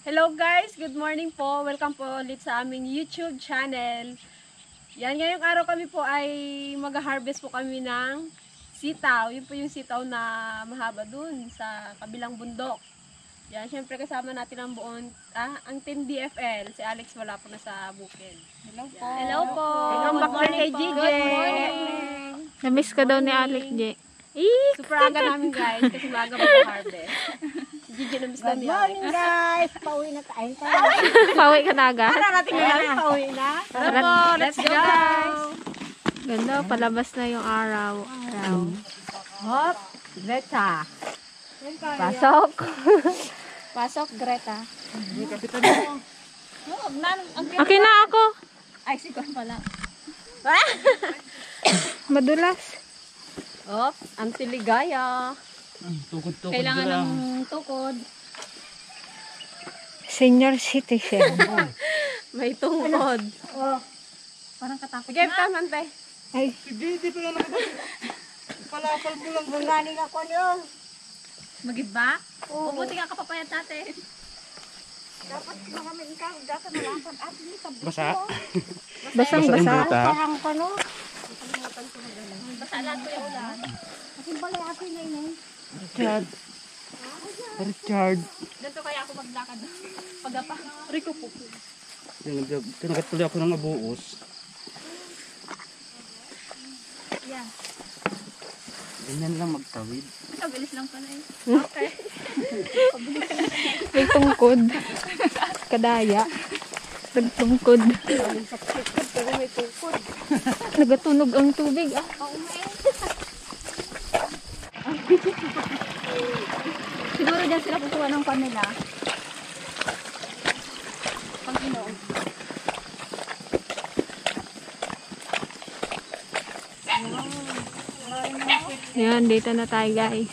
Hello guys, good morning po. Welcome po ulit sa aming YouTube channel. Yan, ngayong araw kami po ay mag-harvest po kami ng sitaw. Yun po yung sitaw na mahaba dun sa kabilang bundok. Yan, syempre kasama natin ang buong, ang team DFL. Si Alex wala po na sa bukid. Hello po. Hello po. Welcome back kay GJ. Good morning. Namiss ka daw ni Alex, J. Super aga namin guys kasi maaga mag-harvest. Gigi na miss na niya. Good morning guys! Pauwi na tayo. Pauwi ka na agad? Natin na pauwi na. Tara po, let's go guys! Ganda, palabas na yung araw. Hop! Greta! Pasok! Pasok, Greta. Okay na ako. Ay, sikon pala. Madulas. Oh, ang siligaya. Tukod-tukod Kailangan lang. ng tukod. Senior citizen. May tungkod. Oh, parang katakot Sige, na. taman te. Ay, Hindi pa nga nakatabi. Palapal mo lang. Bungaling ako niyo. Magiba? Mabuti ka kapapayat natin. Dapat makamit ka. Dapat malapad at Basa? basang-basa. parang kano. Basta lahat po yung ulan. Kasi balay atin na yun. Richard. Richard. Dito kaya ako maglakad. Pagapa. Rico po. Tinagat tuloy ako ng abuos. Yeah. Ganyan lang magtawid. Kabilis lang pala eh. May tungkod. Kadaya. Nagtungkod. Pero may tungkod. Nagatunog ang tubig. Siguro dyan sila kukuha ng kanila. Panginoon. Yan, dito na tayo guys.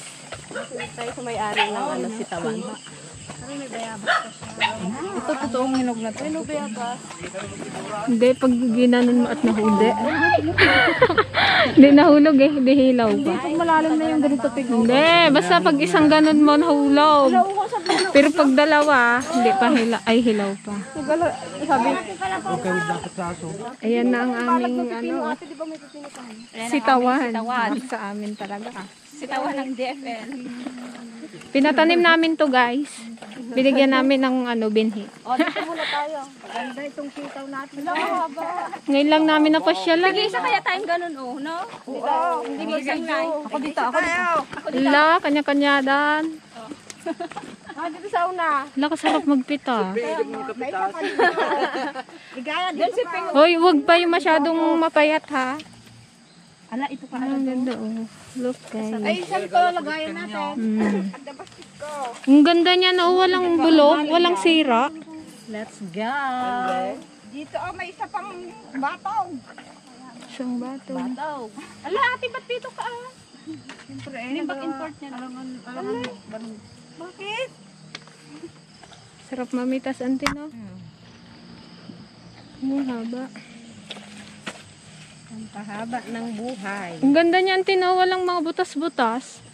Tayo sa may-ari ng ano, sitawan. Ito totoong hinog na to. Ano ba ba? Hindi, pag ginanon mo at nahuli. Hindi nahulog eh, hindi hilaw pa. Pag malalim na yung ganito tignan. Hindi, basta pag isang ganon mo nahulog. Pero pag dalawa, hindi pa hilaw pa. Sabi, Huwag kami dapat sa aso. Ayan na ang aming ano, sitawan. Sa amin talaga. Sitawan ng DFL. Pinatanim namin to guys. Binigyan namin ng ano, binhi. O, dito muna tayo. Maganda itong sitaw natin. Ngayon lang namin napasyalan. Isa kaya tayong ganun, oh, no? Oo, hindi mo isangay. Ako dito, ako dito. La, kanya-kanya dan. Dito sa una. La, kasarap magpita. Igaya dito si Ping. Hoy, wag pa yung masyadong mapayat ha. Ala, ito pa. Ang ganda oh. Look guys. Ay, saan ko lagayan natin? Ang ganda niya na oh, walang bulok, walang sira. let's go. Dito, oh, may isa pang bataw. Isang bato. Ala, ate, ba't dito ka? Siyempre, limbag import niya. Bakit? Sarap mamitas ante no. Ang haba. Ang pahaba ng buhay. Ang ganda niya ante no, walang mga butas-butas.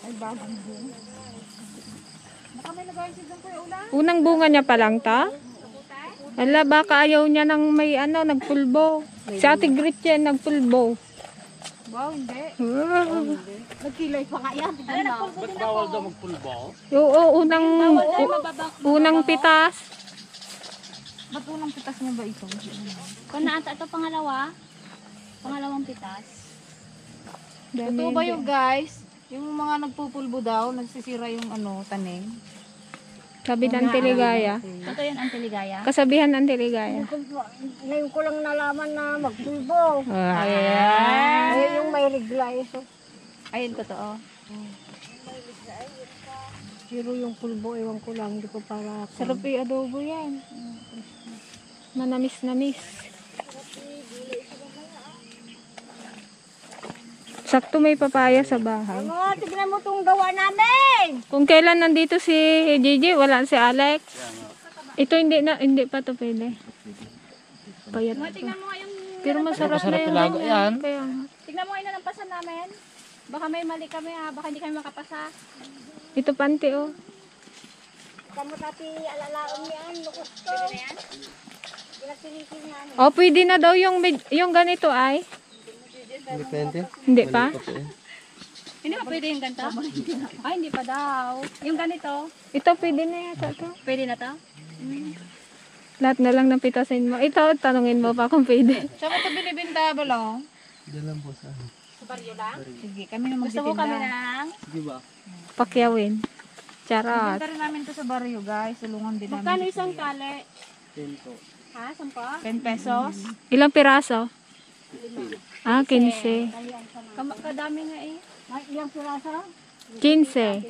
Ay, bagong buong. Baka may lagayan siya dyan, Kuya Ulan. Unang bunga niya pa lang ta. Ala, baka ayaw niya ng may ano, nagpulbo. Si Ate Gretchen nagpulbo. Wow, hindi. Wow. Nagkilay pa nga yan. Ba't bawal daw magpulbo? Oo, unang pitas. Ba't unang pitas niya ba ito? Kung naata ito pangalawa, pangalawang pitas. Totoo ba yung guys? Yung mga nagpupulbo daw, nagsisira yung tanim. Sabi ng Teligaya. Totoo yun ang teligaya. Kasabihan ng Teligaya. Ngayon ko lang nalaman na magpulbo. Ayan. Ay, yung may regla ito. Ayun, totoo. Pero yung pulbo, ewan ko lang, hindi ko para... Sarap yung adobo yan. Manamis-namis. Sakto may papaya sa bahay. Ano, tignan mo itong gawa namin! Kung kailan nandito si Gigi, wala si Alex. Ito hindi pa to pwede. Payat pa. Tingnan mo nga yung, Pero masarap na yung ilago ganyan. yan. Kaya nga. tingnan mo nga yung nalampasan namin. Baka may mali kami ha, baka hindi kami makapasa. Ito panty oh. Kamu tati alalaon niyan, lukos ko. Pinagpilitin nga. Oh, pwede na daw yung ganito ay. Depende. Hindi pa? Hindi ba pwede yung ganito? Ay, hindi pa daw. Yung ganito, Ito pwede na yata to. pwede na to? Lahat na lang ng pitasin mo. Ito, tanungin mo pa kung pwede. Saan mo ito binibinta ba lang? Diyan po sa Sige, kami na Gusto mo kami magtitinda. ng... Di ba? Pakyawin. Charot. Binta rin namin ito sa barrio guys. Tulungan din Magkano namin. isang tali? 10 po. Ha? 10? 10 pesos. Ilang piraso? 15. Kadami nga eh. Ilang piraso? 15.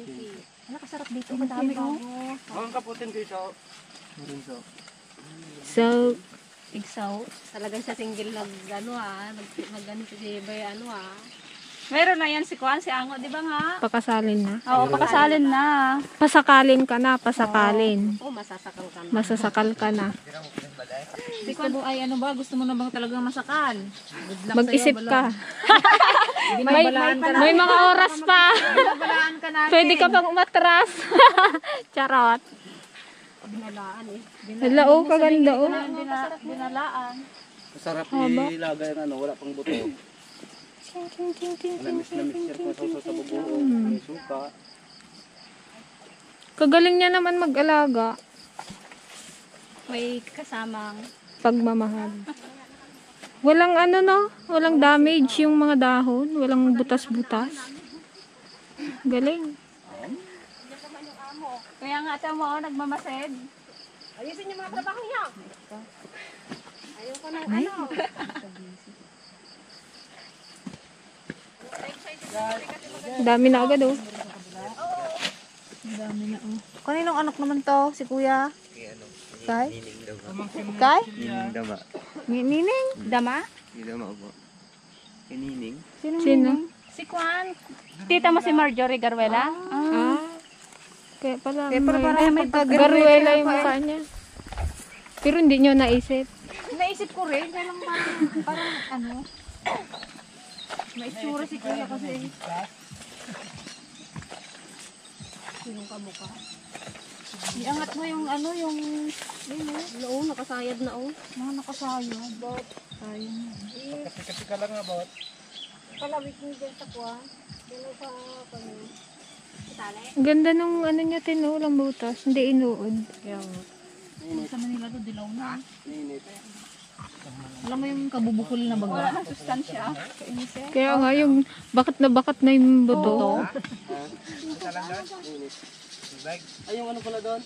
Nakasarap dito. Kadami oh. Ang kaputin ko isa. Meron so. So, Igsaw. Talagang sa single mag-ganito si Bay, Meron na yan si Kuan, si Ango, di ba nga? pakasalin na. Oo, pakasalin na. Pasakalin ka na, pasakalin. oh, masasakal ka na. Masasakal ka na. Gusto mo ay ano ba? Gusto mo na bang talagang masakal? Good luck Mag-isip sa'yo, ka. Binabalaan ka na. May mga oras pa. Binabalaan ka natin. Pwede ka pang umatras. Charot. Binalaan eh. Hala, oh, kaganda, oh. Binalaan. Masarap ilagay ang wala pang buto. Namis na mixture ko sa bubuo. May suka. Kagaling niya naman mag-alaga. May kasamang. Pagmamahal. Walang walang damage yung mga dahon. Walang butas-butas. Galing. Kaya nga ito mo, nagmamasid. Ayusin yung mga trabaho niya. Dami na agad, oh. Kaninong anak naman to? Si kuya? Kay? Kay? Dama. Nining? Dama? Dama po. Kinining. Sino? Si Kuan. Tita mo si Marjorie Garuela? Ah. Kaya pala, Kaya pala parang may pagka-garuela yung mukha niya. Pero hindi nyo naisip. Naisip ko rin. Kaya lang parang may itsura si kuya kasi. Sinong kamukha? Iangat mo yung yung Oo, nakasayad na oh. mga nakasayo. Sayang. Kasi ka lang about. Palawik niyo dyan sa kuha. Pero sa kanya. Ang ganda nung niya tinulang butas. Hindi inuod. Sa Manila to dilaw na. Ninit. Alam mo yung kabubukol na baga. Sustansya. Kaya nga yung bakat na yung buto. Ay, yung ano pala doon?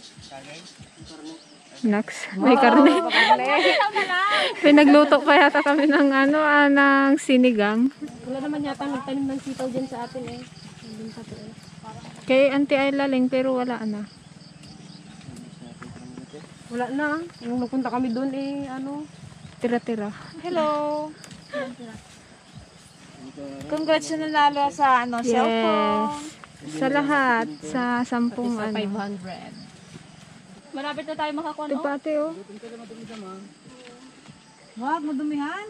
Nax, may karne. Pinagluto pa yata kami ng ng sinigang. Wala naman yata nagtanim ng sitaw dyan sa atin eh. Nandun sa to eh. Kay Auntie ay laling pero wala na. Wala na. Nung nagpunta kami doon eh, Tira-tira. Hello. Congrats na nanalo sa cellphone. Sa lahat. Sa 10 500. Malapit na tayo makakuha, Ito no? pati oh. Wag, madumihan.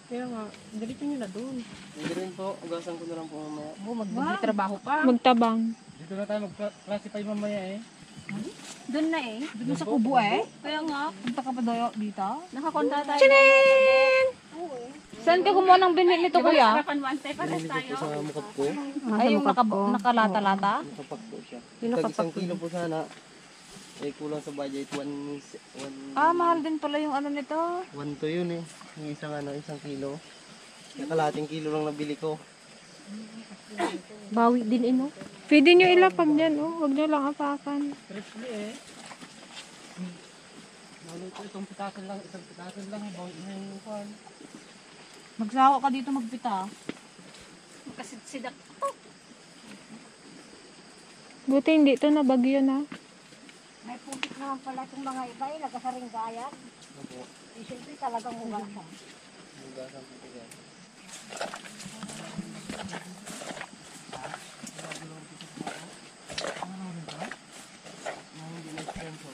Kaya nga, dalitin nyo na doon. Hindi rin po. Ugasan ko na lang po mamaya. Magtrabaho pa. Magtabang. Dito na tayo mag-classify mamaya eh. Doon na eh. Doon sa kubo eh. Kaya nga, Punta ka pa daw dito. nakakonta tayo. Chining! Saan ka kumuha ng binhi nito, kuya? Harapan mo, antay, pares tayo. Sa mukap ko. Ay, yung nakalata-lata? Nakapak po siya. Tag isang kilo po sana. Eh, kulang sa budget. Ah, mahal din pala yung ano nito. 1 to yun eh. Yung isang kilo. Kaya kalating kilo lang nabili ko. Bawi din ino. Pwede nyo ilapag dyan, oh. Huwag nyo lang apakan. Isang pitasan lang. Bawit na yung kwan. Magsawa ka dito magpita. Magkasidsidak. Buti hindi to na bagyo na. May putik naman pala itong mga iba eh, nagkasaring gayat. Eh, siyempre talagang hugasan. Hugasan po ito yan.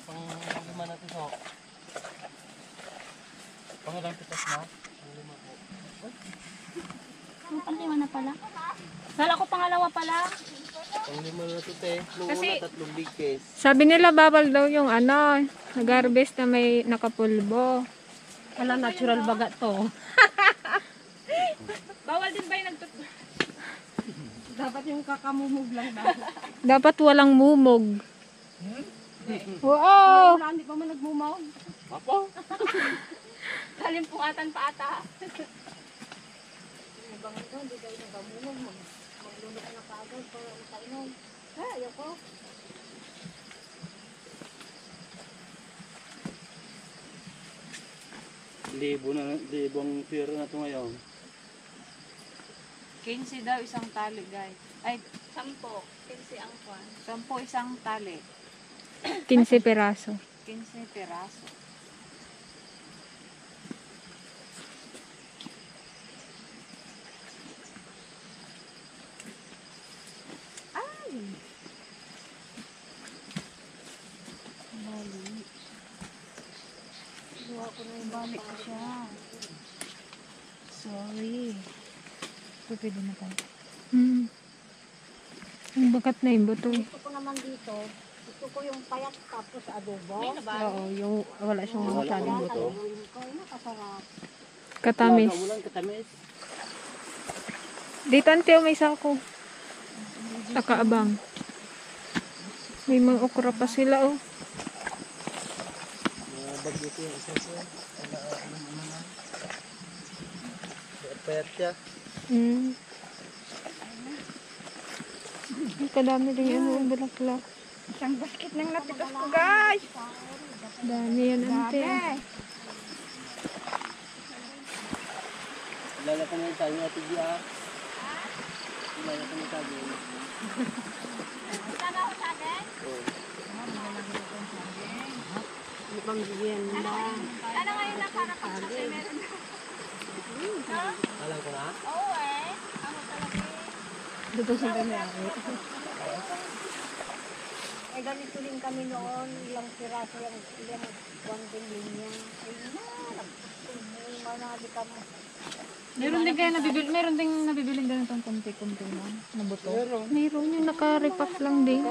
Pang lima na ito. Pang ilang pitas na? Pang lima po. Ang lima na pala. Kala ko pangalawa pala. Pang lima na ito te. Nung Kasi- una 3 big case. Sabi nila bawal daw yung ano, nag-harvest na may nakapulbo. Wala, natural baga to. Bawal din ba yung Dapat yung kakamumog lang na. Dapat walang mumog. Wow! Wala, hindi pa man nagmumaw. Kalimpungatan pa ata? Libong pira na ito ngayon. 15 daw isang tali, guys. Ay, 10. 15 ang kwan. 10 isang tali. 15 peraso. 15 piraso. Balik ko siya. Sorry. Pwede na tayo. Ang bakat na yung buto. Gusto ko naman dito, gusto ko yung payat tapos adobo. Oo, yung wala siyang masyadong buto. Taluin ko, nakasarap. Katamis. Katamis. Dito ante, may sako. Nakaabang. May mga okra pa sila, oh. Bagyo ko yung isa siya. Payat siya. Ang kadami rin ano, ang bulaklak. Isang basket nang natigas ko, guys. Dami yan, ante. Lala ka na yung tayo natin diya. Lala ka na yung tayo. Ano ngayon na para pag meron? Alam ko na? Oo eh. Ano talaga eh. Dito sa may Eh, ganito din kami noon, ilang piraso yung ilang buwan din linya. Ay na, manali ka mo. Meron din kayo nabibili, meron din nabibiling ganitong kunti-kunti na buto. Mayroon yung naka-repack lang din.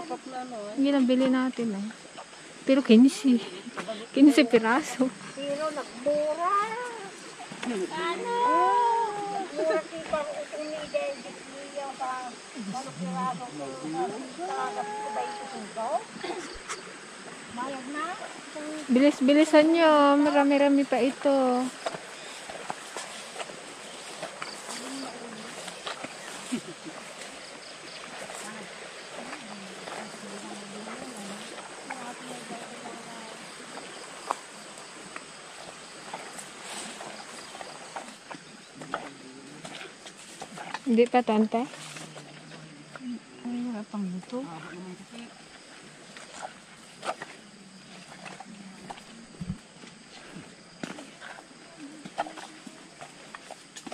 Hindi nabili natin, oh. Pero 15. 15 piraso. Pero nagmura. Ano? Nagmura kita kung umide, niya pa. Manok piraso ko. Talagang ko ba ito sundo? Bayad na? Bilis-bilisan nyo. Marami-rami pa ito. Hindi pa tante. Ay, wala pang buto.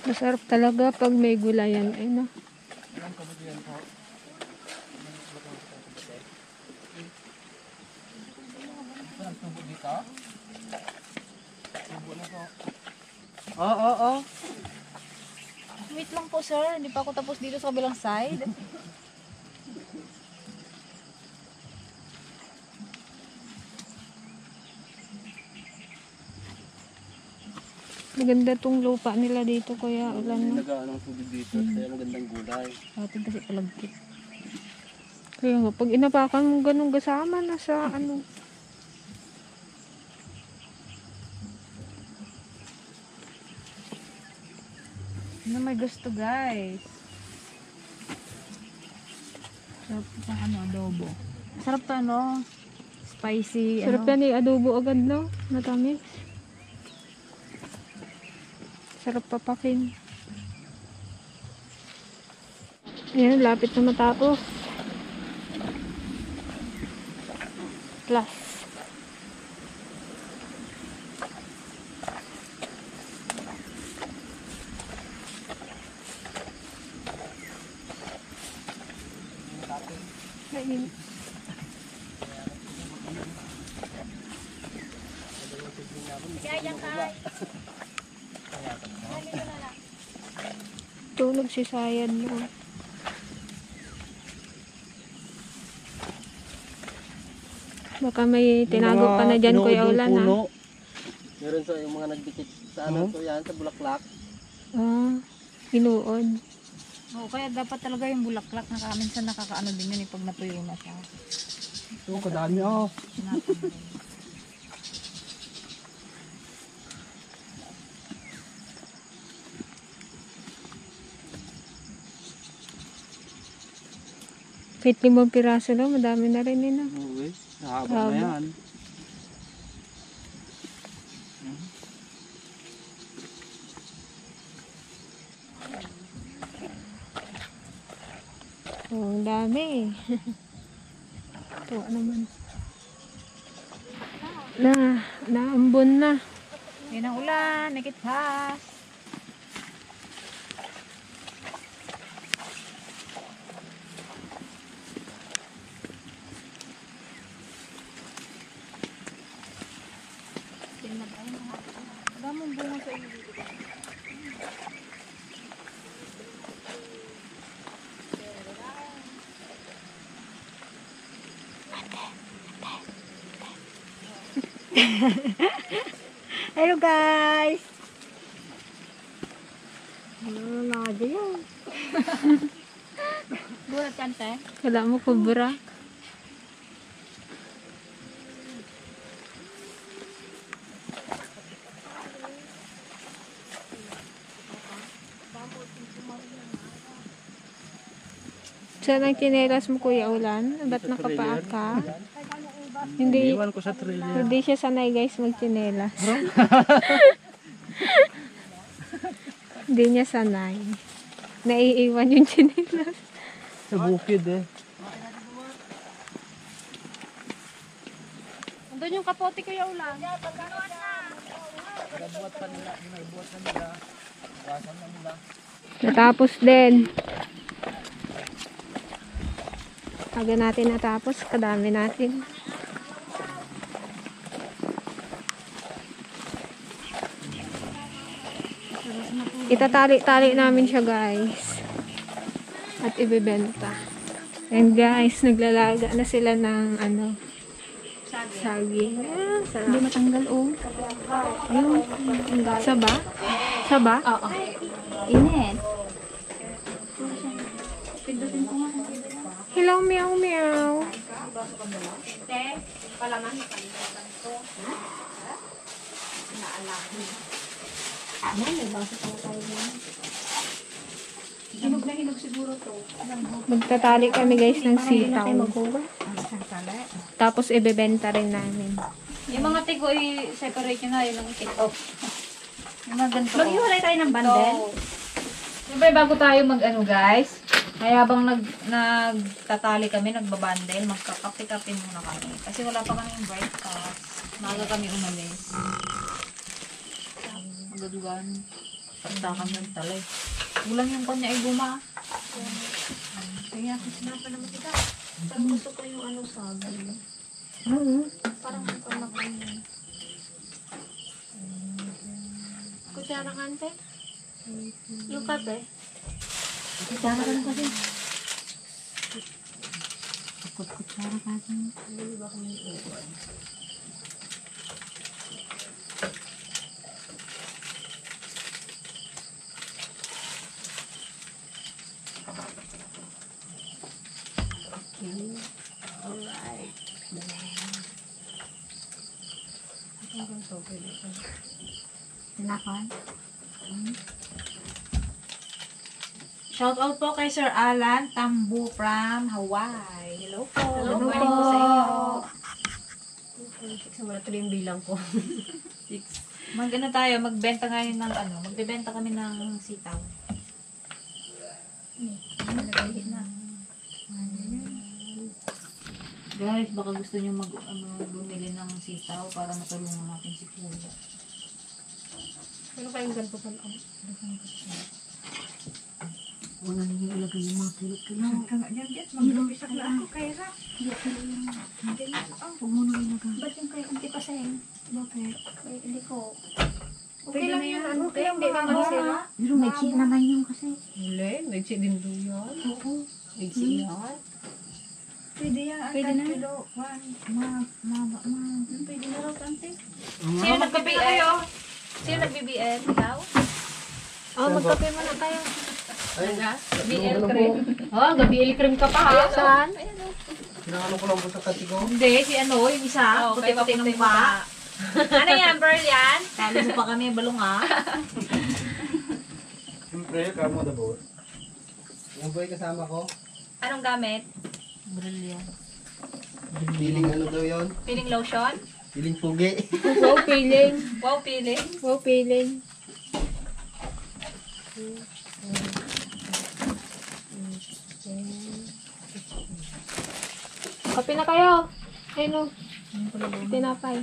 Masarap talaga pag may gulayan. Ay, no? Oo. Wait lang po, sir. Hindi pa ako tapos dito sa kabilang side. Maganda tong lupa nila dito, Kuya Ulan. No? Nag-ano ng tubig dito. Kaya magandang gulay. Atin kasi palagkit. Kaya nga, pag inapakan mo ganun kasama na sa ano. Ano may gusto guys? Sarap itong ano, adobo. Sarap to ano? Spicy, Sarap ano? yan eh, adobo agad, no? Matamis. Sarap papakin. Ayan, lapit na matapos. Plus. Ayun. Tulog si Sayan mo. Baka may tinago ka na dyan, Kuya Ulan, ha? Meron sa yung mga nagdikit sa ano to yan, sa bulaklak. Ah, inuod. Oo, kaya dapat talaga yung bulaklak minsan nakakaano din yun pag natuyo na siya. Ito, kadami oh. Kahit 5 piraso lang, madami na rin yun, ah. Oo eh. Nahabang na yan. Oh, ang dami. Tuwa naman. Naambon na. Yan ang ulan, nakitpas. Damang bunga sa iyo dito. Hello guys! Ano na yun? Gulat kan teh? Kala mo kubra. Saan ang chinelas mo, Kuya Ulan? Ba't nakapaak ka? Hindi, Iwan ko sa trailer. hindi siya sanay guys magchinelas. Hindi niya sanay. Naiiwan yung chinelas. Sa bukid eh. Andun yung kapote, Kuya Ulan. Natapos din. Aga natin natapos, kadami natin. Itatali-tali namin siya guys. At ibebenta. And guys, naglalaga na sila ng ano, saging. Ah, sarap. Hindi matanggal oh. Ayun. Saba? Saba? Oo. Init. Pindutin ko nga. Hello, meow meow. Magtatali kami guys ng sitaw. Tapos ibebenta rin namin. Yung mga tigo, i-separate nyo na yung ito. Yung mga ganito. Maghiwalay tayo ng bandel. Siyempre bago tayo mag-ano guys, ay habang nagtatali kami, nagbabandel, magkakape-kape muna kami. Kasi wala pa kami yung breakfast. Maaga kami umalis. Magadugan. Pagta kami nagtali. Kulang yung kanya ay guma. Kaya ako sinapa naman kita. Gusto ko yung ano sabi. Parang pamakain. Kutsara kante? Yung kape? Kutsara ka na kasi. Kutsara ka kasi. Alright. Tinakan. Shout out po kay Sir Alan Tambu from Hawaii. Hello po. Hello Good po. morning po sa inyo. 6 wala tuloy yung bilang ko. 6. Magbenta ngayon ng magbebenta kami ng sitaw. Guys, baka gusto niyo bumili ng sitaw para matulungan natin si Kuya. Ano kayong ganito pa lang? Wala nang ilagay yung mga kilo-kilo. Mag-umpisa na ako kay Ra. Huwag mo nang ilagay. Ba't yung kay Auntie Paseng? Bakit? Hindi ko. Okay lang yun. Okay lang, hindi ka masira. Pero may chip naman yun kasi. Huli, may din doon yan. Oo. May yan. Pwede yan. Pwede na. Kilo. Pwede na raw, Auntie. Sino nag-BBL? Sino nag-BBL? Ikaw? Oh, magkape muna tayo. BBL cream. Oh, BBL cream ka pa ha? Saan? Sinakano ko lang po sa katigo. Hindi, si yung isa. Puti-puti ng mukha. Ano yan, Pearl yan? Talo mo pa kami, balong ha? Siyempre, kamo na po. Yung boy kasama ko. Anong gamit? Brilliant. Piling ano daw yun? Peeling lotion? Piling pugi. Wow, feeling. Wow, peeling. Wow, feeling. Kape na kayo. Ayun o. Tinapay.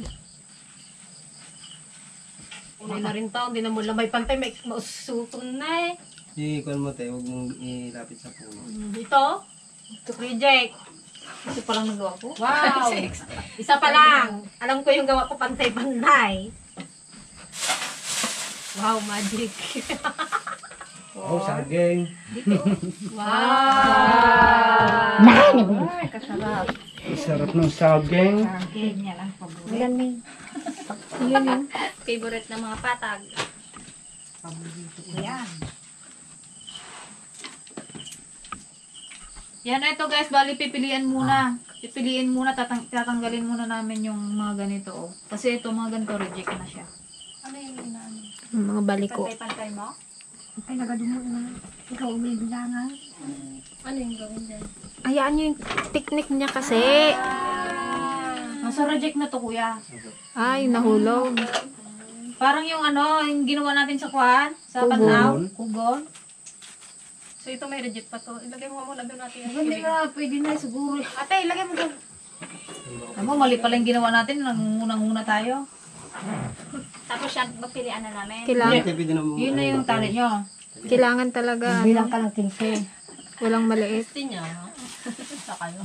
Unay na rin taon, hindi na mo lamay pantay, may mausutong na eh. Ikon mo tayo, huwag mong ilapit sa puno. Dito, reject. Ito pa lang nagawa ko. Wow! Isa pa lang. Alam ko yung gawa ko pantay-pantay. Wow, magic. Oh, saging. Wow! Ay, kasarap. Sarap ng saging. Ganyan lang paborito. Galing. Yun yun. Favorite ng mga patag. Paborito ko yan. Yan, ito guys, bali pipilian muna. Pipiliin muna, tatanggalin muna namin yung mga ganito. Oh. Kasi ito, mga ganito, reject na siya. Ano yung inaano? Yung mga baliko. Pantay-pantay mo? Ay, nagadumo na. Ikaw umibilangan. Ano yung gawin dyan? Ayaan nyo yung technique niya kasi. Nasa reject na to, kuya. Ay, nahulog. Parang yung yung ginawa natin sa kwan, sa Kugon. Panaw. Kugon. So ito may reject pa to. Ilagay mo muna doon natin. Hindi na, pwede na siguro. Ate, ilagay mo doon. Alam mo, mali pala yung ginawa natin, nangunang-una tayo. Tapos yan, magpilian na namin. Kailangan, Pwede na mo. Yun na yung tali nyo. kailangan talaga. Bilang ka ng 15. Walang maliit. Gusto niya. Sa kayo.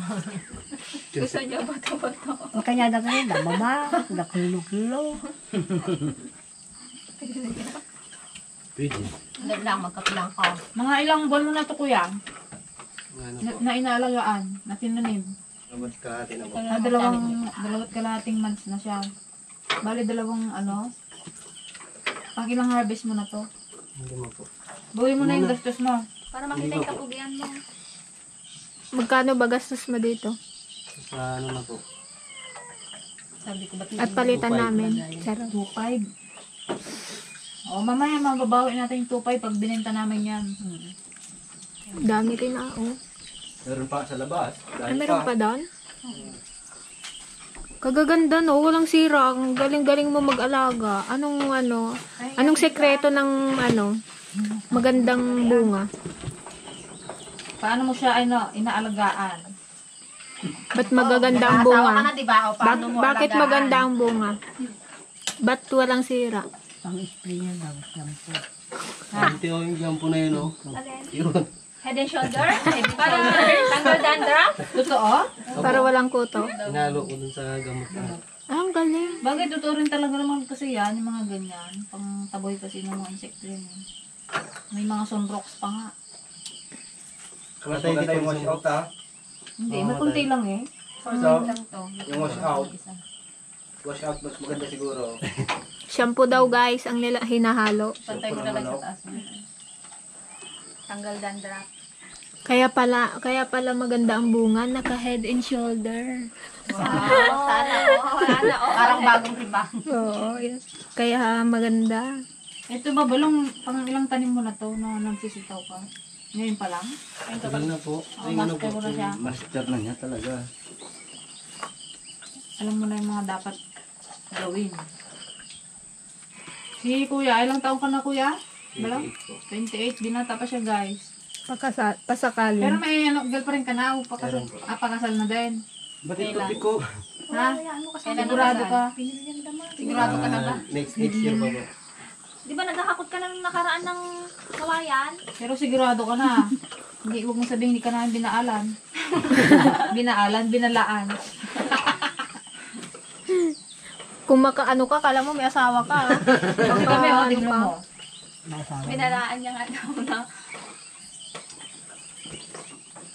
Gusto niya bato-bato. Ang kanya na kayo, mama, na kilo-kilo. Pwede. Hindi lang, magkapilang ka. Mga ilang buwan mo na to, kuya, Ano po? na inaalagaan, na tinanim. Labad ka, tinabak. Dalawat kalahating months na siya. Bali, dalawang pang ilang harvest mo na to. Hindi mo po. Buhay mo na yung gastos mo. Para makita yung kapugian mo. Magkano ba gastos mo dito? Sa ano na po. Sabi ko, ba't At palitan 2.5 namin. na Charot. 2.5. O, mamaya mababawi natin yung 2.5 pag binenta namin yan. Dami rin ah. Oh. Meron pa sa labas. Ay, meron pa doon? Kagaganda no, walang sira. Ang galing-galing mo mag-alaga. Anong sekreto ng magandang bunga? Paano mo siya inaalagaan? Ba't magaganda ang bunga? Asawa ka na, diba? O, paano mo Bakit alagaan? maganda ang bunga? Ba't walang sira? Pang-spray niya daw, shampoo. Ito yung gampo na yun, oh. Yun. Head and shoulder? Para tanggal dandruff? Totoo? Para walang kuto? Hinalo ko dun sa gamot na. Ah, ang galing. Bagay, totoo rin talaga naman kasi yan, yung mga ganyan. Pang taboy kasi ng mga insekto yun. May mga sunrocks pa nga. Matay dito yung wash out, ha? Hindi, may kunti lang eh. So, yung wash out. Wash out mas maganda siguro. Shampoo daw guys, ang hinahalo. Pantay mo na lang sa taas. Tanggal dandruff. Kaya pala maganda ang bunga, naka head and shoulder. Parang bagong riba. Oo, yes. Kaya maganda. Ito ba, balong pang ilang tanim mo na to na nagsisitaw ka? Ngayon pa lang? Tagal na po. Ay, ano po. Master mo na siya. Master na niya talaga. Alam mo na yung mga dapat gawin. Si kuya, ilang taon ka na kuya? Balong? 28. Binata pa siya guys. Pasakali. Pero may girlfriend ka na o pakasal? Pakasal na din. Ba't ito ko? Ha? Sigurado ka? Sigurado ka na ba? Next year pa po. Di ba naghahakot ka na nung nakaraan ng kawayan? Pero sigurado ka na. Hindi, huwag mong sabihin hindi ka namin binaalan. Binalaan. Kung makaano ka, kala mo may asawa ka. Kasi kami, tingnan mo. Binalaan niya nga daw na.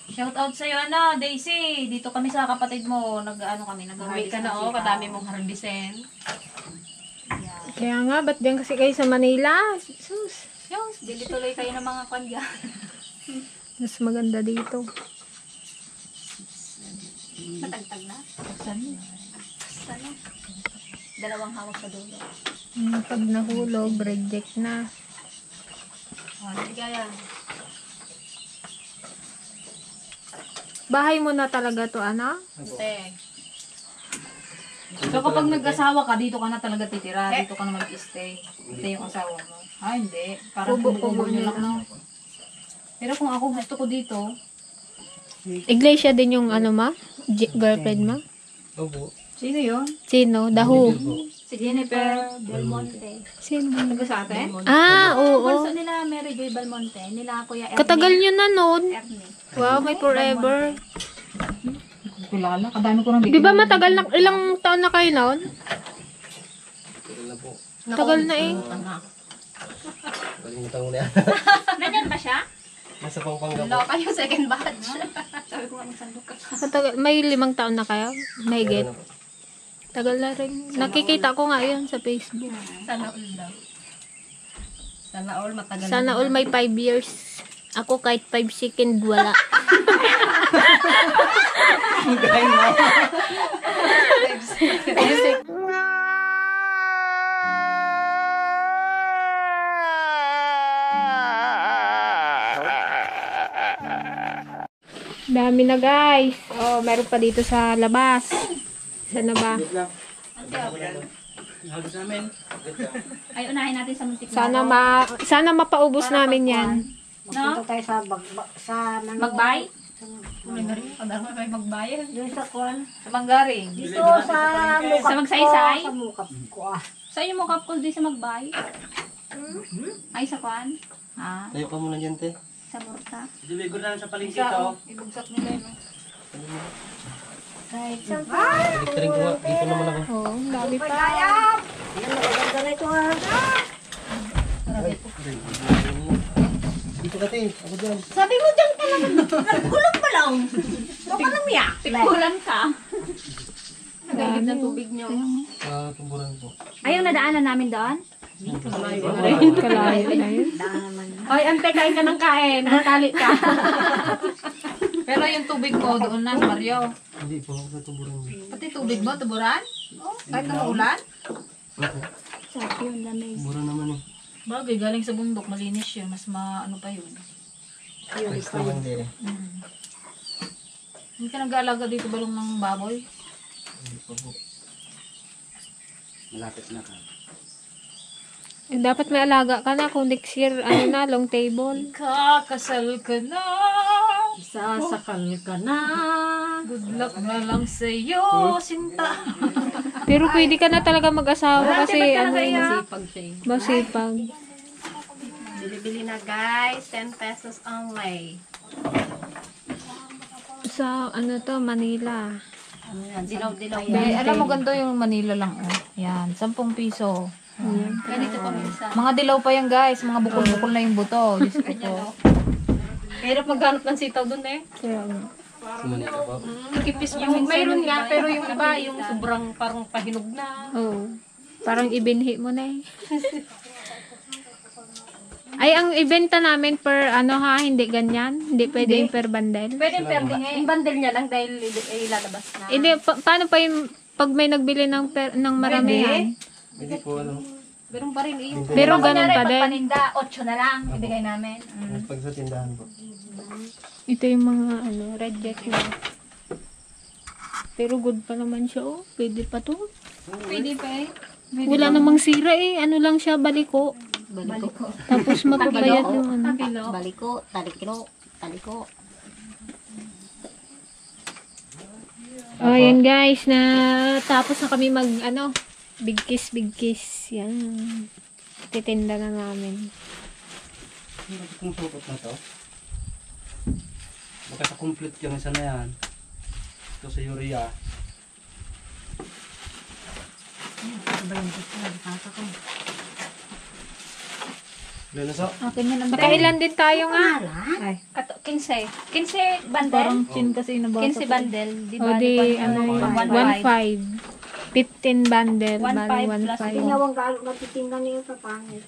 Shout out sa'yo, Daisy. Dito kami sa kapatid mo. Uwi ka na kadami mong harbisin. Kaya nga, ba't diyan kasi kayo sa Manila? Sus, Yung, dili tuloy kayo ng mga kanya. mas maganda dito. Natagtag na. Saan? Sana. Dalawang hawak sa dulo. Pag nahulog, reject na. Hindi kaya. Bahay mo na talaga to, ano? Ate. So kapag nag-asawa ka, dito ka na talaga titira. Dito ka na mag-stay. Ito yung asawa mo. Hindi. Parang kubo-kubo nyo lang, no? Pero kung ako gusto ko dito, Iglesia din yung ano ma? Girlfriend ma? Opo. sino yun? Sino? Dahu. Si Jennifer Belmonte. Sino? Taga sa atin? Ah, oo. Bunso nila Mary Joy Belmonte. Nila Kuya Ernie. Katagal nyo na nun. Ernie. Wow, may forever. Kulala. Kadami ko nang Di ba matagal na, ilang taon na kayo nun? Tagal na po. Tagal na eh. Kalimutan ko na yan. Nandyan ba siya? Nasa Pampanga po. Hello, kayo second batch. Sabi ko nga sandok ka. Matagal, may 5 taon na kayo? May get. Tagal na rin. Nakikita ko nga yun sa Facebook. Sana all daw. Sana all matagal. Sana all may 5 years. Ako kahit 5 second wala. Dami na guys. Oh, meron pa dito sa labas. Sana ba? Halos namin. Ay, unahin natin sa muntik na. Sana mapaubos namin 'yan. Punta tayo sa sa Magbay? Ulit na rin. Kadama may magbayan. Doon sa kwan. Sa Manggaring. Dito sa mukap Sa magsaysay? Sa mukap ko Sa iyo mo kapkul di sa magbay? Ay, sa kwan? Ah, Tayo ka muna dyan, te. sa murta. Diligo na lang sa palengke ito. Ibugsak nila yun. Kahit sa Electric ko nga. Dito naman ako. Oh, dami pa. Yan, magaganda na ito ha. Dito ka, te. Ako dyan. Sabi mo dyan ka naman. Nagkulong pa lang. Huwag ka nang miyak. Kulan ka. Nagagib ng tubig nyo. Tumburan po. Ayaw na daanan namin doon? Kalayo na yun. Oy, ante, kain ka ng kain. Nakatali ka. Pero yung tubig mo doon na, Mario. Hindi po ako sa tumburan. Pati tubig mo, tuburan? Kahit umuulan? Opo. Sabi yung lamig. Tumburan naman eh. Bagay, galing sa bundok, malinis yun. Mas ano pa yun. Extra lang din eh. Hindi ka nag-aalaga dito balong ng baboy? Hindi po po. Malapit na ka. Eh, dapat may alaga ka na kung next year, ano na, long table. Kakasal ka na. Sasakal ka na. Good luck na lang sa'yo, sinta. Pero pwede ka na talaga mag-asawa kasi ano, Masipag siya eh. masipag. Bili-bili na guys. 10 pesos only. Sa ano to, Manila. Ano yan? Dilaw-dilaw. Alam mo, ganito yung Manila lang. Oh. Yan, 10 piso. Ganito pa minsan. Mga dilaw pa yan guys. Mga bukol-bukol na yung buto. Diyos ko po. Pero maghanap ng sitaw dun eh. Kaya nga. Sa Manila po. Kipis yung mayroon nga, pero yung iba, yung sobrang parang pahinog na. Oh, parang ibinhi mo na eh. Ay, ang ibenta namin per ano ha, hindi ganyan. Hindi pwede yung per bundle. Pwede perding Yung bundle niya lang dahil ilalabas na. Hindi, paano pa yung pag may nagbili ng maramihan? Hindi po ano. Ganun pa rin yung Pero ganun pa din. Paninda, 8 na lang. Ibigay namin. Pag sa tindahan po. Ito yung mga ano, red jack na. Pero good pa naman siya, oh. Pwede pa to. Pwede pa eh. Wala namang sira eh. Ano lang siya, baliko. Baliko. Tapos magpapayat yung ano. Baliko, taliko. Oh, yan guys, na tapos na kami mag ano, big kiss. Yan. Titinda na namin. Kung supot na to. Baka sa complete yung isa na yan. Ito sa urea. Lalo sa. Akin yan ang Nakailan din tayo nga. 15. 15 bundle. Chin kasi na 15 bundle. Di O ba? di, ano yun, 1.5. 15 bundle, bali 1.5 plus 1.5. Tinawang galo, matitingnan niyo sa pangit.